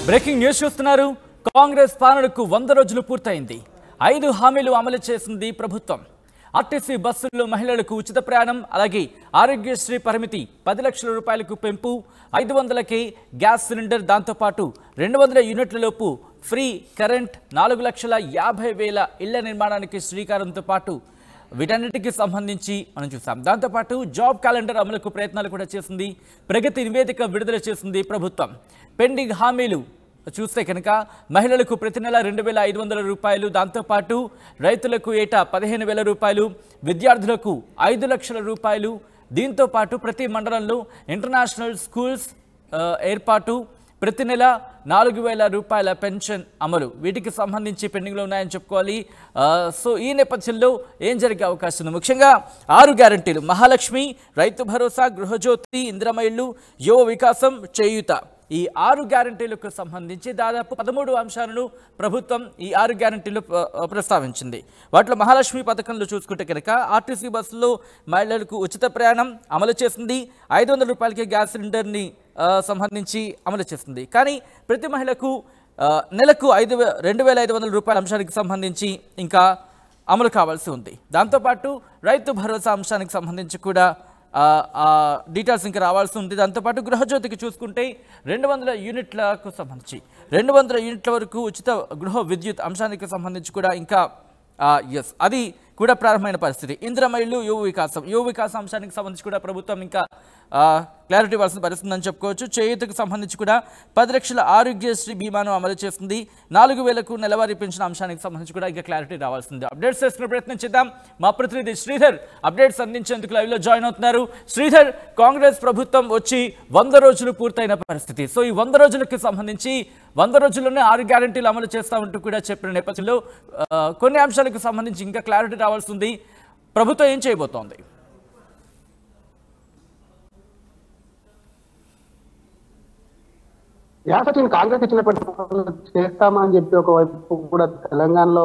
Breaking news చూస్తున్నారు. కాంగ్రెస్ పాలనకు 100 రోజులు పూర్తయింది. 5 హామీలు అమలు చేసింది ప్రభుత్వం. ఆర్టీసీ బస్సుల్లో మహిళలకు ఉచిత ప్రయాణం, అలాగే ఆరోగ్యశ్రీ పరిమితి 10 లక్షల రూపాయలకు పెంపు, 500కే గ్యాస్ సిలిండర్, దాంతోపాటు 200 యూనిట్ల లోపు ఫ్రీ కరెంట్, 4,50,000 ఇళ్ల నిర్మాణానికి శ్రీకారంతో పాటు వీటన్నిటికి సంబంధించి మనం చూసాం. దాంతోపాటు జాబ్ క్యాలెండర్ అమలుకు ప్రయత్నాలు కూడా చేసింది. ప్రగతి నివేదిక విడుదల చేసింది ప్రభుత్వం. పెండింగ్ హామీలు చూస్తే కనుక మహిళలకు ప్రతి నెల 2,500 రూపాయలు, దాంతోపాటు రైతులకు ఏటా 15,000 రూపాయలు, విద్యార్థులకు 5 లక్షల రూపాయలు, దీంతోపాటు ప్రతి మండలంలో ఇంటర్నేషనల్ స్కూల్స్ ఏర్పాటు, ప్రతి నెల 4,000 రూపాయల పెన్షన్ అమలు, వీటికి సంబంధించి పెండింగ్లో ఉన్నాయని చెప్పుకోవాలి. సో ఈ నేపథ్యంలో ఏం జరిగే అవకాశం ఉంది? ముఖ్యంగా 6 గ్యారంటీలు: మహాలక్ష్మి, రైతు భరోసా, గృహజ్యోతి, ఇందిరమ్మ ఇళ్లు, యువ వికాసం, చేయూత. ఈ 6 గ్యారంటీలకు సంబంధించి దాదాపు 13 అంశాలను ప్రభుత్వం ఈ 6 గ్యారంటీలు ప్రస్తావించింది. వాటిలో మహాలక్ష్మి పథకంలో చూసుకుంటే కనుక ఆర్టీసీ బస్సులో మహిళలకు ఉచిత ప్రయాణం అమలు చేసింది. 500 రూపాయలకి గ్యాస్ సిలిండర్ని సంబంధించి అమలు చేస్తుంది. కానీ ప్రతి మహిళకు నెలకు 2,500 రూపాయల అంశానికి సంబంధించి ఇంకా అమలు కావాల్సి ఉంది. దాంతోపాటు రైతు భరోసా అంశానికి సంబంధించి కూడా డీటెయిల్స్ ఇంకా రావాల్సి ఉంది. దాంతోపాటు గృహజ్యోతికి చూసుకుంటే 200 యూనిట్లకు సంబంధించి 200 యూనిట్ల వరకు ఉచిత గృహ విద్యుత్ అంశానికి సంబంధించి కూడా ఇంకా అది కూడా ప్రారంభమైన పరిస్థితి. ఇందిరమ్మ ఇళ్లు, యువ వికాసం అంశానికి సంబంధించి కూడా ప్రభుత్వం ఇంకా క్లారిటీ ఇవ్వాల్సిన పరిస్థితి ఉందని చెప్పుకోవచ్చు. చేయూతకు సంబంధించి కూడా 10 లక్షల ఆరోగ్యశ్రీ బీమాను అమలు చేస్తుంది. 4,000కు నెలవారీ పెన్షన్ అంశానికి సంబంధించి కూడా ఇంకా క్లారిటీ రావాల్సింది. అప్డేట్స్ చేసుకునే ప్రయత్నం చేద్దాం. మా ప్రతినిధి శ్రీధర్ అప్డేట్స్ అందించేందుకు లైవ్లో జాయిన్ అవుతున్నారు. శ్రీధర్, కాంగ్రెస్ ప్రభుత్వం వచ్చి 100 రోజులు పూర్తయిన పరిస్థితి. సో ఈ 100 రోజులకి సంబంధించి 100 రోజుల్లోనే 6 గ్యారంటీలు అమలు చేస్తామంటూ కూడా చెప్పిన నేపథ్యంలో కొన్ని అంశాలకు సంబంధించి ఇంకా క్లారిటీ రావాల్సి ఉంది. ప్రభుత్వం ఏం చేయబోతోంది? యాసటిని కాంగ్రెస్ ఇచ్చినటువంటి చేస్తామని చెప్పి ఒకవైపు కూడా తెలంగాణలో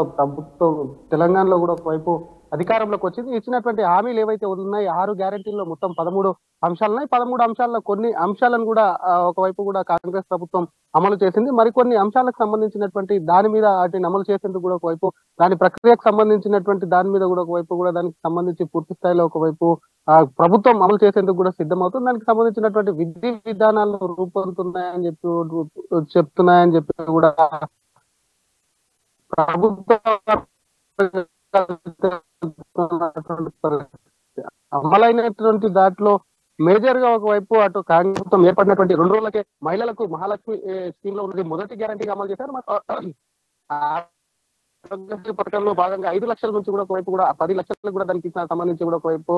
కూడా ఒకవైపు అధికారంలోకి వచ్చింది. ఇచ్చినటువంటి హామీలు ఏవైతే ఉన్నాయి 6 గ్యారంటీల్లో మొత్తం 13 అంశాలు ఉన్నాయి. 13 అంశాల్లో కొన్ని అంశాలను కూడా ఒకవైపు కూడా కాంగ్రెస్ ప్రభుత్వం అమలు చేసింది. మరికొన్ని అంశాలకు సంబంధించినటువంటి దాని మీద వాటిని అమలు చేసేందుకు కూడా ఒకవైపు దాని ప్రక్రియకు సంబంధించినటువంటి దాని మీద కూడా ఒకవైపు కూడా దానికి సంబంధించి పూర్తి స్థాయిలో ఒకవైపు ప్రభుత్వం అమలు చేసేందుకు కూడా సిద్ధమవుతుంది. దానికి సంబంధించినటువంటి విధి విధానాలు రూపొందుతున్నాయని చెప్తున్నాయని చెప్పి కూడా ప్రభుత్వం అమలైనటువంటి దాంట్లో మేజర్ గా ఒకవైపు అటు కాంగ్రెస్ ప్రభుత్వం ఏర్పడినటువంటి 2 రోజులకే మహిళలకు మహాలక్ష్మి స్కీమ్ లో ఉన్నది మొదటి గ్యారంటీగా అమలు చేశారు. ఆరోగ్యశ్రీ పథకంలో భాగంగా 5 లక్షల నుంచి కూడా ఒకవైపు కూడా 10 లక్షలకు కూడా దానికి సంబంధించి కూడా ఒకవైపు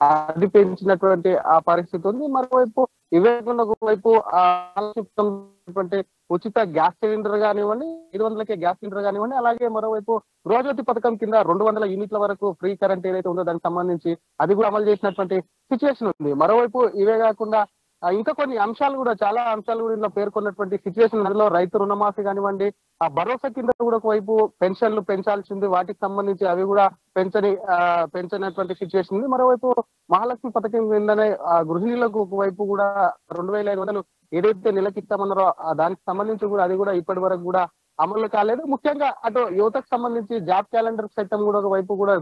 అది పెంచినటువంటి ఆ పరిస్థితి ఉంది. మరోవైపు ఇవే ఒకవైపు ఉచిత గ్యాస్ సిలిండర్ కానివ్వండి, 500కే గ్యాస్ సిలిండర్ కానివ్వండి, అలాగే మరోవైపు గృహజ్యోతి పథకం కింద 200 యూనిట్ల వరకు ఫ్రీ కరెంట్ ఏదైతే ఉందో దానికి సంబంధించి అది కూడా అమలు చేసినటువంటి సిచ్యువేషన్ ఉంది. మరోవైపు ఇవే కాకుండా ఇంకా కొన్ని అంశాలు కూడా చాలా అంశాలు కూడా ఇందులో పేర్కొన్నటువంటి సిచ్యువేషన్. అందులో రైతు రుణమాఫీ కానివ్వండి, ఆ భరోసా కింద కూడా ఒకవైపు పెన్షన్లు పెంచాల్సింది, వాటికి సంబంధించి అవి కూడా పెంచినటువంటి సిచ్యువేషన్ ఉంది. మరోవైపు మహాలక్ష్మి పథకం కిందనే గృహిణులకు ఒకవైపు కూడా 2,500 ఏదైతే నెలకిస్తామన్నారో దానికి సంబంధించి కూడా అది కూడా ఇప్పటి వరకు కూడా అమలు కాలేదు. ముఖ్యంగా అటు యువతకు సంబంధించి జాబ్ క్యాలెండర్ చట్టం కూడా ఒకవైపు కూడా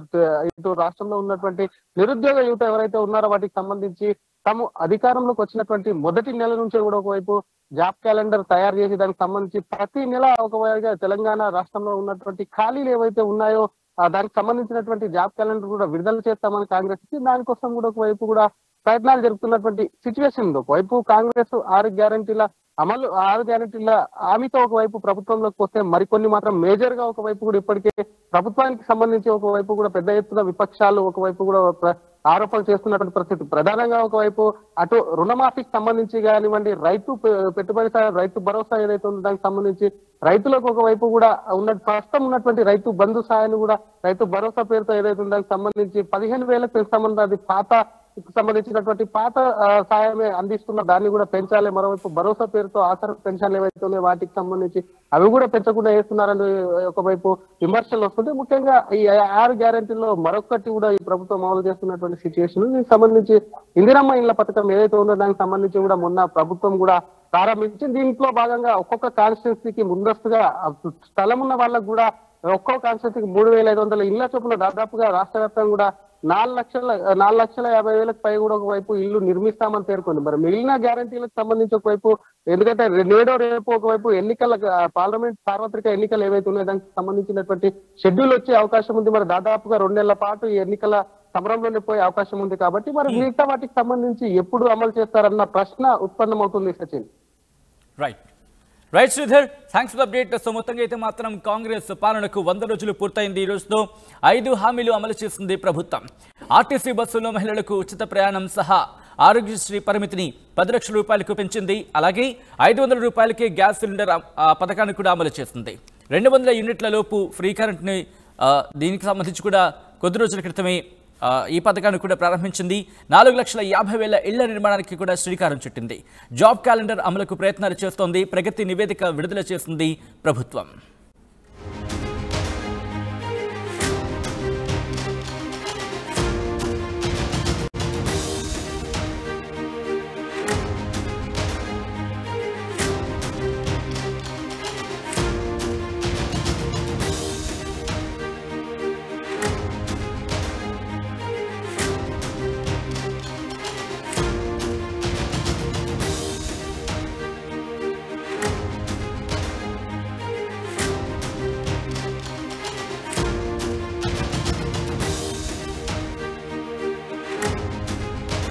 ఇటు రాష్ట్రంలో ఉన్నటువంటి నిరుద్యోగ యువత ఎవరైతే ఉన్నారో వాటికి సంబంధించి తాము అధికారంలోకి వచ్చినటువంటి మొదటి నెల నుంచి కూడా ఒకవైపు జాబ్ క్యాలెండర్ తయారు చేసి దానికి సంబంధించి ప్రతి నెల ఒకవైపుగా తెలంగాణ రాష్ట్రంలో ఉన్నటువంటి ఖాళీలు ఏవైతే ఉన్నాయో దానికి సంబంధించినటువంటి జాబ్ క్యాలెండర్ కూడా విడుదల చేస్తామని కాంగ్రెస్ ఇచ్చి దానికోసం కూడా ఒకవైపు కూడా ప్రయత్నాలు జరుపుతున్నటువంటి సిచ్యువేషన్ ఉంది. ఒకవైపు కాంగ్రెస్ 6 గ్యారంటీల అమలు 6 గ్యారంటీల హామీతో ఒకవైపు ప్రభుత్వంలోకి వస్తే మరికొన్ని మాత్రం మేజర్ గా ఒకవైపు కూడా ఇప్పటికే ప్రభుత్వానికి సంబంధించి ఒకవైపు కూడా పెద్ద ఎత్తున విపక్షాలు ఒకవైపు కూడా ఆరోపణలు చేస్తున్నటువంటి పరిస్థితి. ప్రధానంగా ఒకవైపు అటు రుణమాఫీకి సంబంధించి కానివ్వండి, రైతు భరోసా ఏదైతే ఉందో దానికి సంబంధించి రైతులకు ఒకవైపు కూడా ప్రస్తుతం ఉన్నటువంటి రైతు బంధు సాయాన్ని కూడా రైతు భరోసా పేరుతో ఏదైతే ఉందో దానికి సంబంధించి 15,000 పెంచుతామన్నది అది సంబంధించినటువంటి పాత సాయమే అందిస్తున్న దాన్ని కూడా పెంచాలి. మరోవైపు భరోసా పేరుతో ఆసరా పెన్షన్లు ఏవైతే ఉన్నాయో వాటికి సంబంధించి అవి కూడా పెంచకుండా వేస్తున్నారని ఒకవైపు విమర్శలు వస్తుంది. ముఖ్యంగా ఈ 6 గ్యారెంటీల్లో మరొకటి కూడా ఈ ప్రభుత్వం అమలు చేస్తున్నటువంటి సిచ్యువేషన్ దీనికి సంబంధించి ఇందిరమ్మ ఇళ్ల పథకం ఏదైతే ఉందో దానికి సంబంధించి కూడా మొన్న ప్రభుత్వం కూడా ప్రారంభించింది. దీంట్లో భాగంగా ఒక్కొక్క కాన్స్టిట్యున్సీకి ముందస్తుగా స్థలం ఉన్న వాళ్ళకు కూడా ఒక్కో కాన్స్టిట్యున్సీకి 3,500 ఇళ్ల చొప్పున దాదాపుగా రాష్ట్ర వ్యాప్తంగా కూడా 4,50,000 పై కూడా ఒకవైపు ఇల్లు నిర్మిస్తామని పేర్కొంది. మరి మిగిలిన గ్యారంటీలకు సంబంధించి ఒకవైపు, ఎందుకంటే నేడో రేపు ఒకవైపు ఎన్నికల పార్లమెంట్ సార్వత్రిక ఎన్నికలు ఏవైతే ఉన్నాయో దానికి సంబంధించినటువంటి షెడ్యూల్ వచ్చే అవకాశం ఉంది. మరి దాదాపుగా 2 నెలల పాటు ఈ ఎన్నికల సమరంలోనే పోయే అవకాశం ఉంది కాబట్టి మరి మిగతా వాటికి సంబంధించి ఎప్పుడు అమలు చేస్తారన్న ప్రశ్న ఉత్పన్నమవుతుంది Sachin. Right Sridhar, thanks for update. So మొత్తంగా అయితే మాత్రం కాంగ్రెస్ పాలనకు 100 రోజులు పూర్తయింది. ఈ రోజుతో 5 హామీలు అమలు చేసింది ప్రభుత్వం. ఆర్టీసీ బస్సుల్లో మహిళలకు ఉచిత ప్రయాణం సహా ఆరోగ్యశ్రీ పరిమితిని 10 లక్షల రూపాయలకు పెంచింది. అలాగే 500 రూపాయలకే గ్యాస్ సిలిండర్ పథకాన్ని కూడా అమలు చేస్తుంది. 200 యూనిట్ల లోపు ఫ్రీ కరెంట్ని దీనికి సంబంధించి కూడా కొద్ది రోజుల క్రితమే ఈ పథకాన్ని కూడా ప్రారంభించింది. 4,50,000 ఇళ్ల నిర్మాణానికి కూడా శ్రీకారం చుట్టింది. జాబ్ క్యాలెండర్ అమలుకు ప్రయత్నాలు చేస్తోంది. ప్రగతి నివేదిక విడుదల చేసింది ప్రభుత్వం.